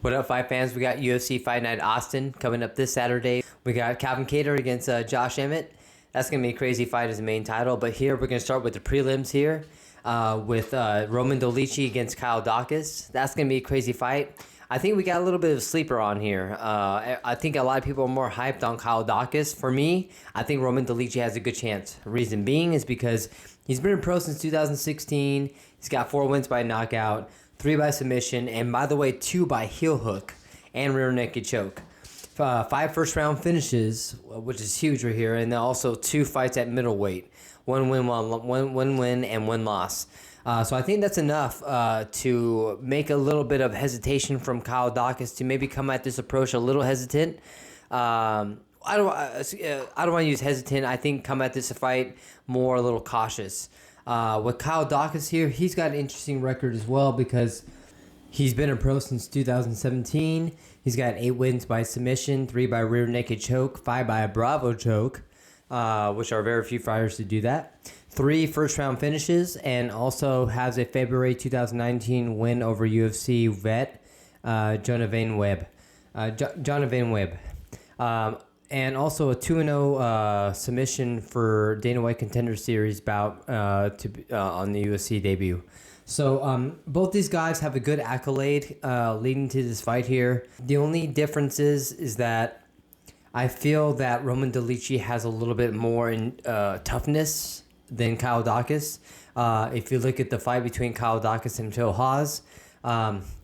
What up, fight fans? We got UFC Fight Night Austin coming up this Saturday. We got Calvin Kattar against Josh Emmett. That's going to be a crazy fight as the main title. But here, we're going to start with the prelims here with Roman Dolidze against Kyle Daukaus. That's going to be a crazy fight. I think we got a little bit of a sleeper on here. I think a lot of people are more hyped on Kyle Daukaus. For me, I think Roman Dolidze has a good chance. Reason being is because he's been a pro since 2016. He's got 4 wins by knockout, 3 by submission, and by the way, 2 by heel hook and rear naked choke. 5 first-round finishes, which is huge right here, and then also 2 fights at middleweight. One win, and 1 loss. So I think that's enough to make a little bit of hesitation from Kyle Daukaus to maybe come at this approach a little hesitant. I don't want to use hesitant. I think come at this fight more a little cautious. With Kyle Daukaus here, he's got an interesting record as well because he's been a pro since 2017. He's got 8 wins by submission, 3 by rear naked choke, 5 by a Bravo choke, which are very few fighters to do that. 3 first-round finishes, and also has a February 2019 win over UFC vet Jonathan Webb. And also a 2-0 submission for Dana White Contender Series bout on the UFC debut. So both these guys have a good accolade leading to this fight here. The only difference is that I feel that Roman Dolidze has a little bit more in toughness than Kyle Daukaus. If you look at the fight between Kyle Daukaus and Phil Haas,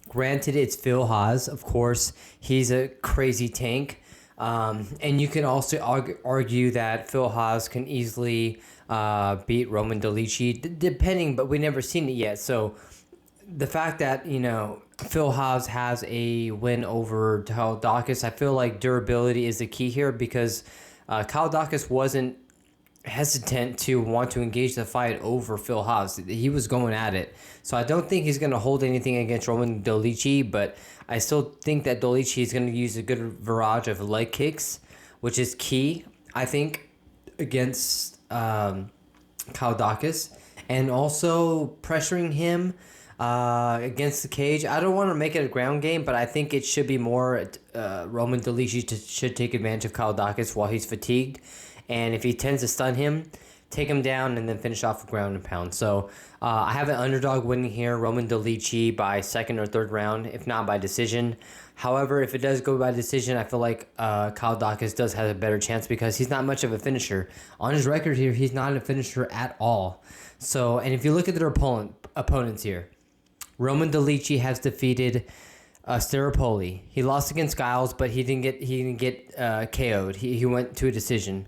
granted it's Phil Haas, of course, he's a crazy tank. And you can also argue that Phil Haas can easily beat Roman Dolidze, depending, but we've never seen it yet. So the fact that, Phil Haas has a win over Kyle Daukaus, I feel like durability is the key here because Kyle Daukaus wasn't hesitant to want to engage the fight over Phil Haas. He was going at it. So I don't think he's going to hold anything against Roman Dolidze, but I still think that Dolidze is going to use a good barrage of leg kicks, which is key, I think, against Kyle Daukaus, and also pressuring him against the cage. I don't want to make it a ground game, but I think it should be more Roman Dolidze should take advantage of Kyle Daukaus while he's fatigued. And if he tends to stun him, take him down and then finish off with ground and pound. So I have an underdog winning here, Roman Dolidze by 2nd or 3rd round, if not by decision. However, if it does go by decision, I feel like Kyle Daukaus does have a better chance because he's not much of a finisher. On his record here, he's not a finisher at all. So, and if you look at their opponents here, Roman Dolidze has defeated Staropoli. He lost against Giles, but he didn't get KO'd. He went to a decision.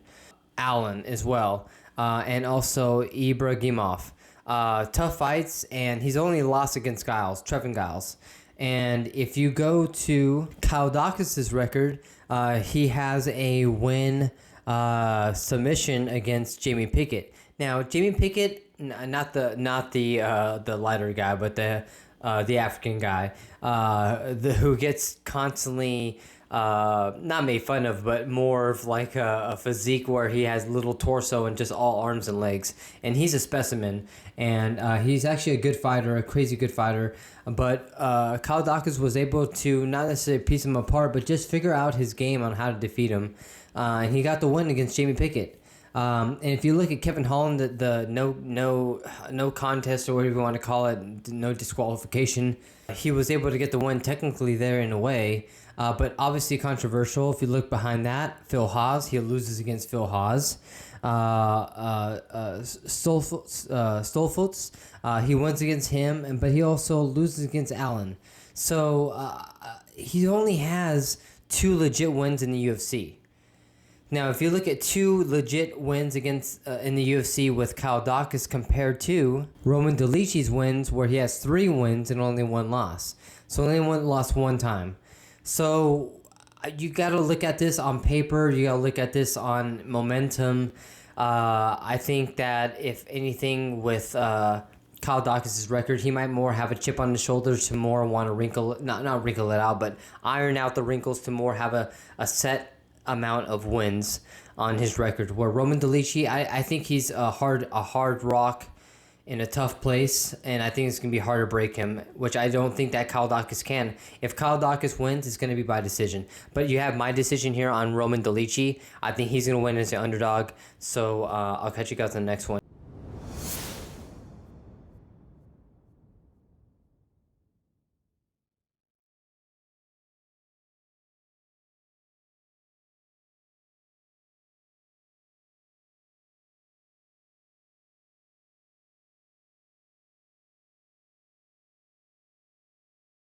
Allen as well, and also Ibragimov. Tough fights, and he's only lost against Trevin Giles. And if you go to Kyle Daukaus' record, he has a win submission against Jamie Pickett. Now, Jamie Pickett, not the lighter guy, but the African guy, who gets constantly not made fun of, but more of like a physique where he has little torso and just all arms and legs. And he's a specimen, and he's actually a good fighter, a crazy good fighter. But Kyle Daukaus was able to not necessarily piece him apart, but just figure out his game on how to defeat him. And he got the win against Jamie Pickett. And if you look at Kevin Holland, the no contest or whatever you want to call it, no disqualification, he was able to get the win technically there in a way, but obviously controversial. If you look behind that, Phil Haas, he loses against Phil Haas. Stolfutz, he wins against him, but he also loses against Allen. So he only has 2 legit wins in the UFC. Now, if you look at 2 legit wins against in the UFC with Kyle Daukaus compared to Roman Dolidze's wins, where he has 3 wins and only 1 loss. So only lost 1 time. So you got to look at this on paper. You got to look at this on momentum. I think that if anything with Kyle Daukaus' record, he might more have a chip on his shoulders to more want to not wrinkle it out, but iron out the wrinkles to more have a set amount of wins on his record. Where Roman Dolidze, I think he's a hard rock in a tough place, and I think it's going to be hard to break him, which I don't think that Kyle Daukaus can. If Kyle Daukaus wins, it's going to be by decision. But you have my decision here on Roman Dolidze. I think he's going to win as an underdog. So I'll catch you guys on the next one.